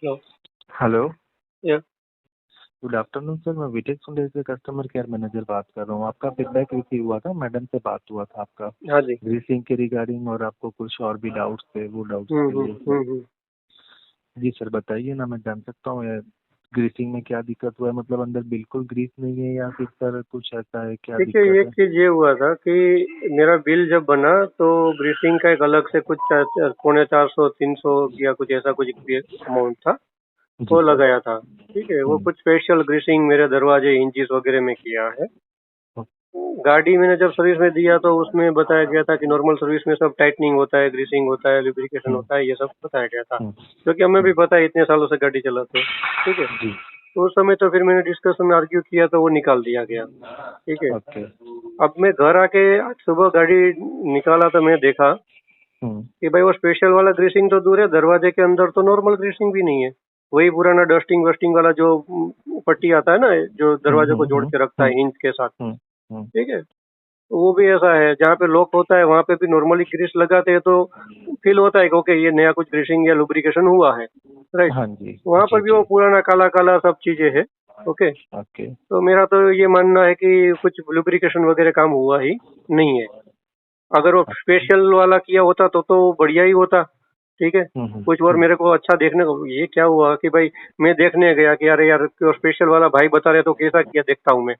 Hello. Hello. या। Good afternoon sir, मैं विटेक सुंदर से कस्टमर केयर मैनेजर बात कर रहा हूँ। आपका फीडबैक रिसीव हुआ था, मैडम से बात हुआ था आपका हाँ जी। ग्रीसिंग के रिगार्डिंग, और आपको कुछ और भी डाउट्स थे, वो डाउट्स हम्म के हम्म लिए सर। हम्म हम्म। जी सर, बताइए ना, मैं जान सकता हूँ ग्रीसिंग में क्या दिक्कत हुआ है? मतलब अंदर बिल्कुल ग्रीस नहीं है या फिर सर कुछ ऐसा है, क्या ठीक है, दिक्कत एक है? चीज ये हुआ था कि मेरा बिल जब बना तो ग्रीसिंग का एक अलग से कुछ पौने 400 300 या कुछ ऐसा कुछ अमाउंट था, जी वो सर। लगाया था। ठीक है, वो हम्म। कुछ स्पेशल ग्रीसिंग मेरे दरवाजे इंचिस वगैरह में किया है। ओ- गाड़ी मैंने जब सर्विस में दिया तो उसमें बताया गया था कि नॉर्मल सर्विस में सब टाइटनिंग होता है, ग्रीसिंग होता है, लुब्रिकेशन हम्म। होता है, ये सब बताया गया था, हम्म। क्योंकि हमें भी हम्म। पता है, इतने सालों से गाड़ी चलाते हैं। ठीक है, जी। तो उस समय तो फिर मैंने डिस्कशन में आर्ग्यू किया तो वो निकाल दिया गया। ठीक है, ओके। अब मैं घर आके आज सुबह गाड़ी निकाला तो मैं देखा हम्म। कि भाई वो स्पेशल वाला ग्रीसिंग तो दूर है, दरवाजे के अंदर तो नॉर्मल ग्रीसिंग भी नहीं है। वही पुराना डस्टिंग वस्टिंग वाला जो पट्टी आता है ना, जो हम्म। दरवाजे को हम्म। जोड़ हम्म। के रखता हम्म। है इंच के साथ। हम्म। हम्म। ठीक है, तो वो भी ऐसा है, जहाँ पे लॉक होता है वहां पे भी नॉर्मली ग्रीस लगाते हैं तो फील होता है कि ओके ये नया कुछ ग्रीसिंग या लुब्रिकेशन हुआ है। राइट, हाँ जी। वहां जी पर भी वो जी। पुराना काला काला सब चीजें है। Okay, okay. तो मेरा तो ये मानना है कि कुछ लुब्रिकेशन वगैरह काम हुआ ही नहीं है। अगर वो स्पेशल वाला किया होता तो बढ़िया ही होता। ठीक है, हम्म। हम्म। कुछ और हम्म। मेरे को अच्छा देखने को ये क्या हुआ कि भाई मैं देखने गया कि अरे यार स्पेशल वाला भाई बता रहे तो कैसा किया देखता हूँ मैं,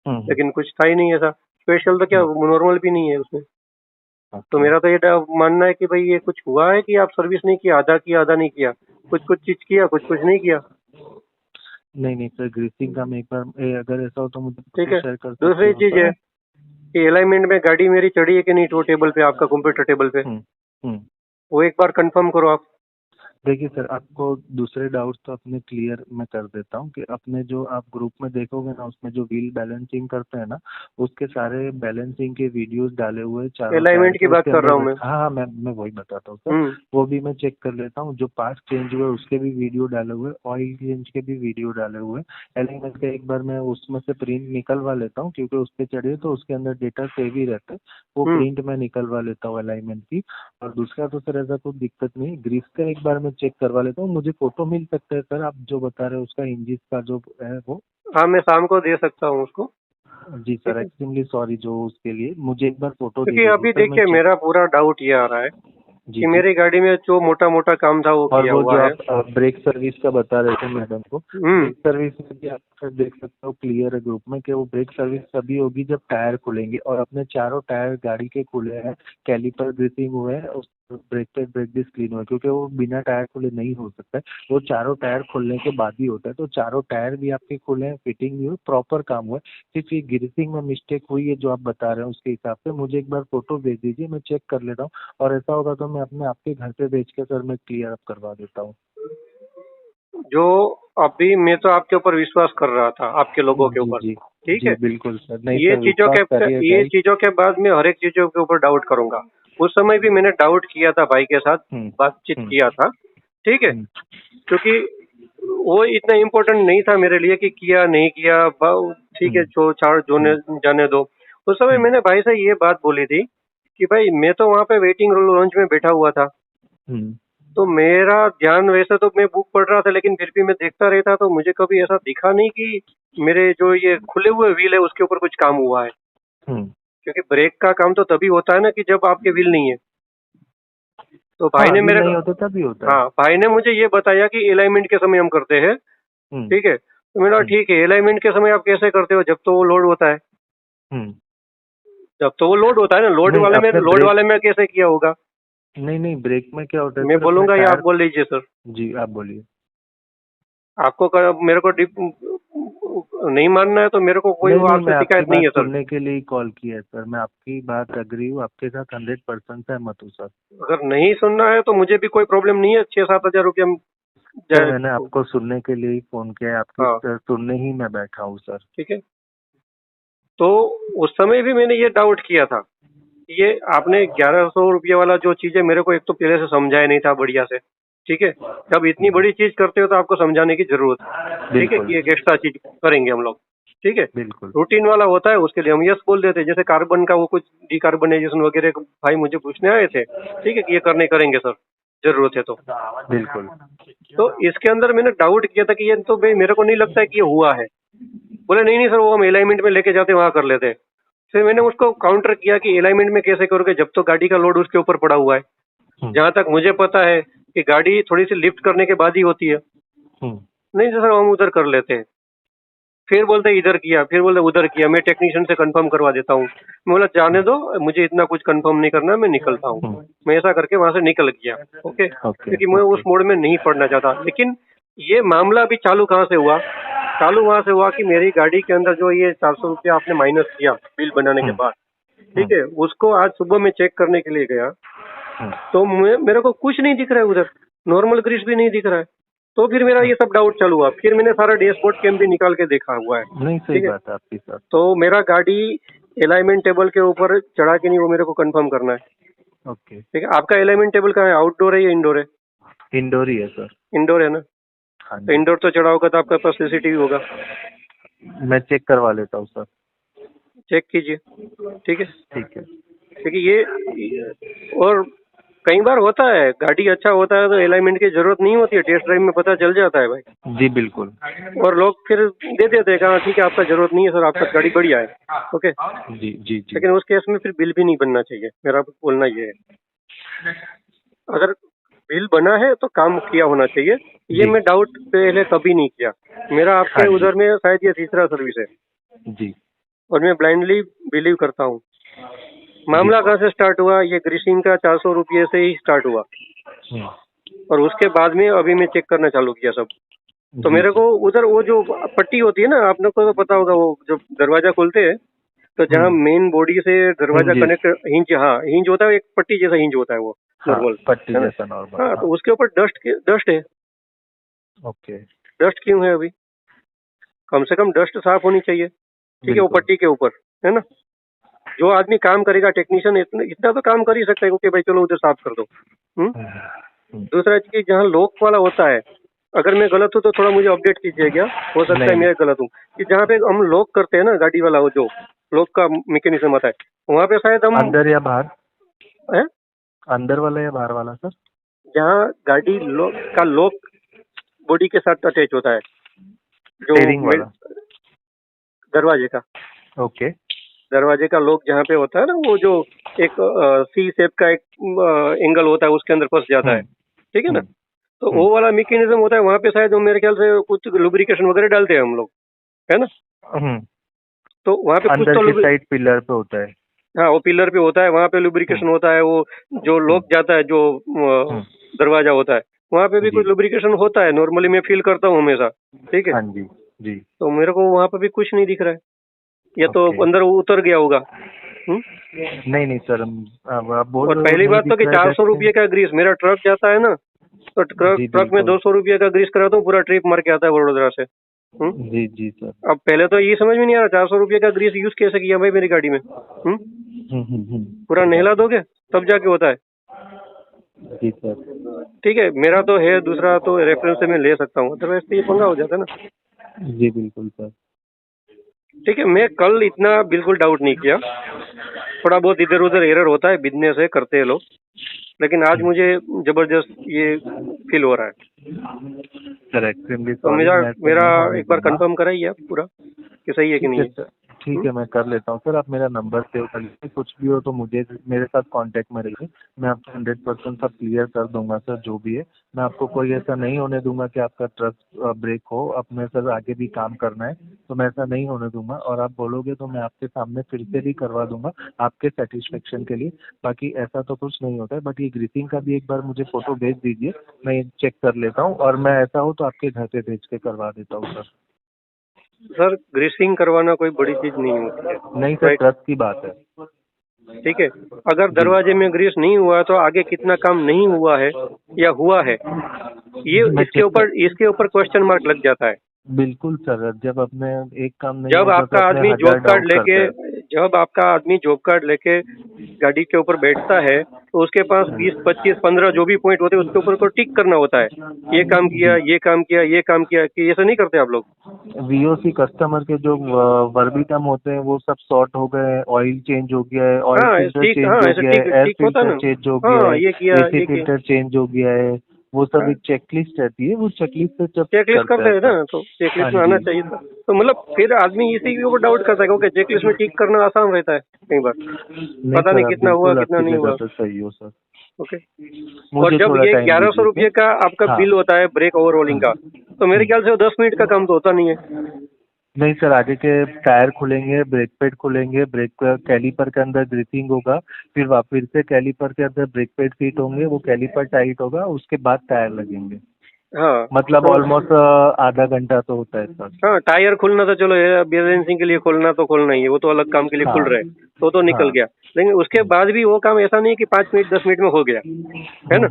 हम्म। लेकिन कुछ था ही नहीं ऐसा। स्पेशल तो क्या हम्म। नॉर्मल भी नहीं है उसमें। तो ओके। मेरा तो ये मानना है कि भाई ये कुछ हुआ है कि आप सर्विस नहीं किया, आधा नहीं किया, कुछ कुछ चीज किया, कुछ कुछ नहीं किया। नहीं नहीं सर, ग्रीसिंग का मैं एक बार अगर ऐसा हो तो मुझे ठीक फोटो है, शेयर कर सकते दूसरी हो चीज है सर? कि अलाइनमेंट में गाड़ी मेरी चढ़ी है कि नहीं, टो टेबल पे, आपका कंप्यूटर टेबल पे, हम्म। हम्म। वो एक बार कंफर्म करो आप। देखिए सर, आपको दूसरे डाउट्स तो अपने क्लियर मैं कर देता हूँ कि अपने जो आप ग्रुप में देखोगे ना, उसमें जो व्हील बैलेंसिंग करते हैं ना, उसके सारे बैलेंसिंग के वीडियोस डाले हुए हैं चारों टायर अलाइनमेंट की के, बात उसके कर अंदर रहा हूँ मैं। हाँ हाँ, मैं वही बताता हूँ सर। हम्म। वो भी मैं चेक कर लेता हूँ, जो पार्ट चेंज हुए उसके भी वीडियो डाले हुए, ऑयल चेंज के भी वीडियो डाले हुए। एलिमेंट का एक बार मैं उसमें से प्रिंट निकलवा लेता हूँ, क्योंकि उस पर चढ़िए तो उसके अंदर डेटा सेव ही रहता है। वो हम्म। प्रिंट मैं निकलवा लेता हूँ अलाइनमेंट की। और दूसरा तो सर ऐसा कोई दिक्कत नहीं, ग्रीस का एक बार मैं चेक करवा लेता हूँ। मुझे फोटो मिल सकता है सर, आप जो बता रहे हो उसका इंजिन का जो है वो? हाँ, मैं शाम को दे सकता हूँ उसको। जी सर, ठीक है, एक्सट्रीमली सॉरी, जो उसके लिए मुझे एक बार फोटो दे क्योंकि दीजिए अभी सर, मैं देखिए चेक। मेरा पूरा डाउट ये आ रहा है जी कि जी। मेरी गाड़ी में जो मोटा मोटा काम था वो और किया वो हुआ जो है। आप ब्रेक सर्विस का बता रहे थे मैडम को, हम्म। ब्रेक सर्विस में भी आप सर देख सकते हो क्लियर है ग्रुप में कि वो ब्रेक सर्विस तभी होगी जब टायर खुलेंगे, और अपने चारों टायर गाड़ी के खुले हैं, कैलिपर ग्रीसिंग हुए हैं, उस ब्रेक पे ब्रेक डिस्क क्लीन हुआ है, क्योंकि वो बिना टायर खुले नहीं हो सकता है। वो चारों टायर खुलने के बाद ही होता है, तो चारों टायर भी आपके खुले हैं, फिटिंग भी हुई, प्रॉपर काम हुआ है। सिर्फ ये ग्रीसिंग में मिस्टेक हुई है जो आप बता रहे हैं, उसके हिसाब से मुझे एक बार फोटो भेज दीजिए, मैं चेक कर लेता हूँ। और ऐसा होगा तो मैं अपने आपके घर पे भेज के सर मैं क्लियर अप करवा देता हूँ। जो अभी मैं तो आपके ऊपर विश्वास कर रहा था, आपके लोगों के जी ऊपर। जी। ठीक जी है, बिल्कुल सर, नहीं ये सर, चीजों विश्वास के करिएगा ये ही। चीजों के बाद में हर एक चीजों के ऊपर डाउट करूंगा। उस समय भी मैंने डाउट किया था, भाई के साथ हम्म। बातचीत हम्म। किया था। ठीक है, हम्म। क्योंकि वो इतना इम्पोर्टेंट नहीं था मेरे लिए कि किया नहीं किया, ठीक है, हम्म। जो चार जोने हम्म। जाने दो। उस समय हम्म। मैंने भाई से ये बात बोली थी कि भाई मैं तो वहां पे वेटिंग लॉन्च में बैठा हुआ था, हम्म। तो मेरा ध्यान वैसे तो मैं बुक पढ़ रहा था, लेकिन फिर भी मैं देखता रहता तो मुझे कभी ऐसा दिखा नहीं कि मेरे जो ये खुले हुए व्हील है उसके ऊपर कुछ काम हुआ है। हम्म। क्योंकि ब्रेक का काम तो तभी होता है ना कि जब आपके व्हील नहीं है। तो भाई हाँ, ने व्हील मेरे को, नहीं होता तभी होता है। हाँ, भाई ने मुझे ये बताया कि अलाइनमेंट के समय हम करते हैं। हम्म। ठीक है, तो मेरा हम्म। ठीक है, अलाइनमेंट के समय आप कैसे करते हो जब तो वो लोड होता है? हम्म। जब तो वो लोड होता है ना, नहीं आपने लोड ब्रेक, वाले में कैसे किया होगा? नहीं नहीं, ब्रेक में क्या होता है मैं सर, अपने बोलूंगा या आप टायर। बोल लीजिए सर? जी आप बोलिए। आपको मेरे को डिप नहीं मानना है तो मेरे को कोई नहीं वो नहीं, आपसे मैं आपकी शिकायत नहीं बात है सर। सुनने के लिए ही कॉल किया है सर, मैं आपकी बात अग्री हूँ, आपके साथ 100% सहमत हूँ सर। अगर नहीं सुनना है तो मुझे भी कोई प्रॉब्लम नहीं है, 6-7 हजार रुपया तो मैंने आपको सुनने के लिए ही फोन किया है, आपकी हाँ, सुनने ही मैं बैठा हूँ सर। ठीक है। तो उस समय भी मैंने ये डाउट किया था कि ये आपने 1100 रुपये वाला जो चीज है मेरे को एक तो पहले से समझाया नहीं था बढ़िया से। ठीक है, जब इतनी बड़ी चीज करते हो तो आपको समझाने की जरूरत है। ठीक है, बिल्कुल। कि एक एक्स्ट्रा चीज करेंगे हम लोग। ठीक है, बिल्कुल। रूटीन वाला होता है उसके लिए हम यस बोल देते हैं, जैसे कार्बन का वो कुछ डिकार्बोनाइजेशन वगैरह भाई मुझे पूछने आए थे। ठीक है, कि ये करने करेंगे सर, जरूरत है तो। बिल्कुल। तो इसके अंदर मैंने डाउट किया था कि ये तो भाई मेरे को नहीं लगता है कि ये हुआ है। बोले नहीं नहीं सर, वो हम अलाइनमेंट में लेके जाते वहां कर लेते हैं। फिर मैंने उसको काउंटर किया कि अलाइनमेंट में कैसे करोगे जब तो गाड़ी का लोड उसके ऊपर पड़ा हुआ है। जहां तक मुझे पता है कि गाड़ी थोड़ी सी लिफ्ट करने के बाद ही होती है। हम्म, नहीं सर, हम उधर कर लेते हैं। फिर बोलते इधर किया, फिर बोलते उधर किया, मैं टेक्नीशियन से कंफर्म करवा देता हूँ। मैं बोला जाने दो, मुझे इतना कुछ कंफर्म नहीं करना, मैं निकलता हूँ। मैं ऐसा करके वहां से निकल गया। ओके, क्योंकि मैं उस मोड में नहीं पड़ना चाहता। लेकिन ये मामला भी चालू कहाँ से हुआ? चालू वहां से हुआ कि मेरी गाड़ी के अंदर जो ये 400 रुपया आपने माइनस किया बिल बनाने के बाद, ठीक है, उसको आज सुबह में चेक करने के लिए गया तो मेरे को कुछ नहीं दिख रहा है उधर, नॉर्मल ग्रीस भी नहीं दिख रहा है। तो फिर मेरा ये सब डाउट चालू हुआ। फिर मैंने सारा डैशबोर्ड कैम भी निकाल के देखा हुआ है। नहीं, सही ठीक है, बात है आपकी सर। तो मेरा गाड़ी अलाइनमेंट टेबल के ऊपर चढ़ा कि नहीं वो मेरे को कंफर्म करना है। ओके। ठीक है, आपका अलाइनमेंट टेबल कहाँ है? आउटडोर है या इंडोर है? इंडोर ही है सर। इंडोर है ना? हाँ तो जी, इंडोर तो चढ़ा होगा तो आपके पास सीसीटीवी होगा, मैं चेक करवा लेता हूँ सर। चेक कीजिए। ठीक है, ठीक है। क्योंकि ये और कई बार होता है गाड़ी अच्छा होता है तो अलाइनमेंट की जरूरत नहीं होती है, टेस्ट ड्राइव में पता चल जाता है भाई। जी बिल्कुल। और लोग फिर दे देते हैं, कहा ठीक है आपका जरूरत नहीं है सर, आपका गाड़ी बढ़िया है। ओके, जी जी जी। लेकिन उस केस में फिर बिल भी नहीं बनना चाहिए, मेरा बोलना ये है। अगर बिल बना है तो काम किया होना चाहिए। ये जी। मैं डाउट पहले कभी नहीं किया। मेरा आपके हाँ जी। उधर में शायद ये तीसरा सर्विस है जी और मैं ब्लाइंडली बिलीव करता हूँ। मामला कहाँ से स्टार्ट हुआ? ये ग्रीसिंग का 400 रुपये से ही स्टार्ट हुआ हम्म, और उसके बाद में अभी मैं चेक करना चालू किया सब। तो जी मेरे को उधर वो जो पट्टी होती है ना, आप लोग को तो पता होगा, वो जो दरवाजा खोलते हैं तो जहाँ मेन बॉडी से दरवाजा हिंजेस। कनेक्ट, हिंज, हाँ हिंज होता है, एक पट्टी जैसा हिंज होता है वो हाँ, नॉर्मल, पट्टी है ना? जैसा नॉर्मल। हाँ, हाँ। तो उसके ऊपर डस्ट है। ओके। डस्ट क्यों है अभी? कम से कम डस्ट साफ होनी चाहिए। ठीक है, वो बिल्कुल। पट्टी के ऊपर, है ना? जो आदमी काम करेगा, टेक्नीशियन, इतना तो काम कर ही सकता है कि भाई चलो उधर साफ कर दो। हम्म। दूसरा चीज, जहाँ लॉक वाला होता है, अगर मैं गलत हूँ तो थोड़ा मुझे अपडेट कीजिएगा, हो सकता है नहीं मैं गलत हूँ। कि जहाँ पे हम लॉक करते हैं ना गाड़ी वाला, वो जो लॉक का मैकेनिज्म होता है, वहाँ पे शायद हम अंदर या बाहर? है, अंदर वाला या बाहर वाला सर? जहाँ गाड़ी लॉक बॉडी के साथ अटैच होता है, जो स्टीयरिंग वाला? दरवाजे का, ओके। दरवाजे का लॉक जहाँ पे होता है ना, वो जो एक सी शेप का एक एंगल होता है, उसके अंदर फंस जाता है। ठीक है ना? तो वो वाला मैकेनिज्म होता है वहाँ पे, शायद मेरे ख्याल से कुछ लुब्रिकेशन वगैरह डालते हैं हम लोग, है ना? हम्म, तो वहाँ पे कुछ अंदर तो की साइड पिलर पे होता है। हाँ, वो पिलर पे होता है, वहाँ पे लुब्रिकेशन होता है। वो जो लॉक जाता है, जो दरवाजा होता है, वहाँ पे भी जी। कुछ लुब्रिकेशन होता है, नॉर्मली मैं फील करता हूँ हमेशा। ठीक है, हाँ जी जी। तो मेरे को वहाँ पे भी कुछ नहीं दिख रहा है, या तो ओके। अंदर उतर गया होगा। नहीं नहीं सर, आप बोल और रहे हो पहली नहीं बात तो दिख कि रहा है 400 देखते हैं। रुपये का ग्रीस, मेरा ट्रक जाता है ना, तो जी ट्रक में बिल्कुल। 200 रुपये का ग्रीस कराता हूँ, पूरा ट्रिप मार के आता है वडोदरा से। जी जी सर। अब पहले तो ये समझ में नहीं आ रहा 400 रुपये का ग्रीस यूज कैसे किया भाई मेरी गाड़ी में। पूरा नहला दोगे तब जाके होता है। जी सर। ठीक है, मेरा तो है, दूसरा तो रेफरेंस से मैं ले सकता हूँ, अदरवाइज तो ये पंगा हो जाता है ना। जी बिल्कुल सर। ठीक है, मैं कल इतना बिल्कुल डाउट नहीं किया, थोड़ा बहुत इधर उधर एरर होता है, बिजनेस है, करते हैं लोग, लेकिन आज मुझे जबरदस्त ये फील हो रहा है। सर एक्सट्रीमली तो सॉरी, मेरा मैं ऐसा मेरा नहीं होने एक बार दूंगा। कंफर्म कराइए आप पूरा कि सही है कि ठीक नहीं है है। सर, ठीक है, मैं कर लेता हूँ सर। आप मेरा नंबर सेव कर लीजिए, कुछ भी हो तो मुझे मेरे साथ कांटेक्ट में रहिए। मैं आपको 100% सब क्लियर कर दूंगा सर, जो भी है। मैं आपको कोई ऐसा नहीं होने दूंगा कि आपका ट्रक ब्रेक हो। अपने सर आगे भी काम करना है, तो मैं ऐसा नहीं होने दूंगा। और आप बोलोगे तो मैं आपके सामने फिर से भी करवा दूंगा आपके सेटिस्फेक्शन के लिए। बाकी ऐसा तो कुछ नहीं होता है, बट ये ग्रीसिंग का भी एक बार मुझे फोटो भेज दीजिए, मैं चेक कर लेता हूँ। और मैं ऐसा हो तो आपके घर पे भेज के करवा देता हूँ सर। सर, ग्रीसिंग करवाना कोई बड़ी चीज नहीं होती है। नहीं सर, राइट, ट्रस्ट की बात है। ठीक है, अगर जी दरवाजे में ग्रीस नहीं हुआ तो आगे कितना काम नहीं हुआ है या हुआ है, ये मैं इसके ऊपर क्वेश्चन मार्क लग जाता है। बिल्कुल सर, जब अपने एक काम नहीं जब होता तो आपका अपने आदमी 1000 डाउट करता है। जब आपका आदमी जॉब कार्ड लेके गाड़ी के ऊपर बैठता है तो उसके पास 20, 25, 15 जो भी पॉइंट होते हैं उसके ऊपर को टिक करना होता है, ये काम किया, ये काम किया, ये काम किया, कि ऐसा नहीं करते आप लोग? वीओसी कस्टमर के जो वर्बिटम होते हैं वो सब सॉर्ट हो गए, ऑयल चेंज हो गया है, ऑयल हाँ फिल्टर ठीक, चेंज हाँ हो ऐसे गया ठीक है, एयर ठीक होता फिल्टर ना। चेंज हो गया हाँ है, ये किया, एसी ये किया। फिल्टर चेंज हो गया है, वो सब हाँ, एक चेकलिस्ट रहती है, वो चेकलिस्ट से जब चेकलिस्ट करते करते हैं हैं सर। ना, तो हाँ चेकलिस्ट में आना जी। चाहिए था। तो मतलब फिर आदमी इसी के ऊपर डाउट करता है, क्योंकि चेकलिस्ट में टिक करना आसान रहता है कई बार, नहीं पता सर, नहीं आप कितना हुआ बिल्कुल कितना आपकी नहीं जगह हुआ। पे सही हो सर। ओके। और मुझे जब थोड़ा ये टाइम 1100 दीजिए रुपये सर। का आपका हाँ। बिल होता है ब्रेक ओवरऑलिंग का, तो मेरे ख्याल से वो 10 मिनट का काम तो होता नहीं है। नहीं सर, आगे के टायर खुलेंगे, ब्रेक पैड खुलेंगे, ब्रेक कैलिपर के अंदर ग्रिपिंग होगा, फिर फिर से कैलिपर के अंदर ब्रेक पैड फिट होंगे, वो कैलिपर टाइट होगा, उसके बाद टायर लगेंगे। हाँ मतलब तो ऑलमोस्ट आधा घंटा तो होता है सर। हाँ, टायर खुलना तो चलो बैलेंसिंग के लिए खोलना तो खोलना ही है, वो तो अलग काम के लिए खुल हाँ। रहा है, तो निकल हाँ। गया। लेकिन उसके बाद भी वो काम ऐसा नहीं है कि 5 मिनट 10 मिनट में हो गया, है ना?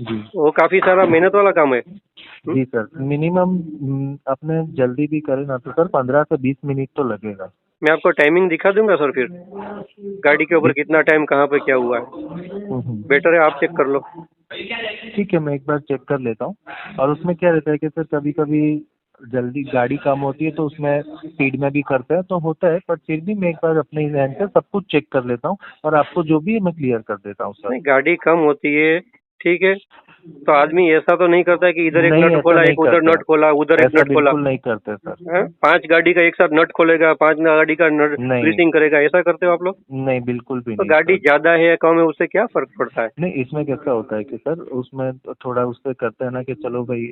जी। वो काफी सारा मेहनत वाला काम है। जी सर, मिनिमम अपने जल्दी भी करें ना तो सर 15 से 20 मिनट तो लगेगा। मैं आपको टाइमिंग दिखा दूंगा सर, फिर गाड़ी के ऊपर जी। कितना टाइम कहाँ पे क्या हुआ है। बेटर है आप चेक कर लो। ठीक है, मैं एक बार चेक कर लेता हूँ। और उसमें क्या रहता है कि सर कभी कभी जल्दी गाड़ी कम होती है तो उसमें स्पीड में भी करते हैं तो होता है, पर फिर भी मैं एक बार अपने हैंड से सब कुछ चेक कर लेता हूँ और आपको जो भी है मैं क्लियर कर देता हूँ सर। नहीं, गाड़ी कम होती है, ठीक है, तो आदमी ऐसा तो नहीं करता है कि इधर एक नहीं, नट ऐसा खोला, नहीं एक उधर करते नट हैं। खोला, उधर एक ऐसा नट खोला। बिल्कुल नहीं करते सर। हाँ? 5 गाड़ी का एक साथ नट खोलेगा, 5 गाड़ी का नट नहीं। ग्रीसिंग करेगा, ऐसा करते हो आप लोग? नहीं, बिल्कुल भी तो नहीं गाड़ी सर। ज्यादा है या कम है उससे क्या फर्क पड़ता है? नहीं, इसमें कैसा होता है कि सर उसमें तो थोड़ा उससे करते हैं ना कि चलो भाई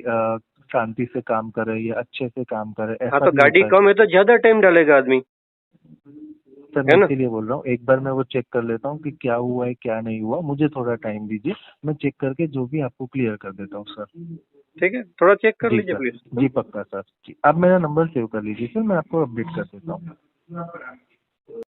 शांति से काम करे या अच्छे से काम करे, हाँ, ऐसा तो भी गाड़ी होता है। कम है तो ज्यादा टाइम डालेगा आदमी, सर है मैं ना? इसीलिए बोल रहा हूँ, एक बार मैं वो चेक कर लेता हूँ कि क्या हुआ है क्या नहीं हुआ, मुझे थोड़ा टाइम दीजिए, मैं चेक करके जो भी आपको क्लियर कर देता हूँ सर। ठीक है, थोड़ा चेक कर जी लीजिए सर। प्लीज। जी पक्का सर जी, आप मेरा नंबर सेव कर लीजिए सर, मैं आपको अपडेट कर देता हूँ।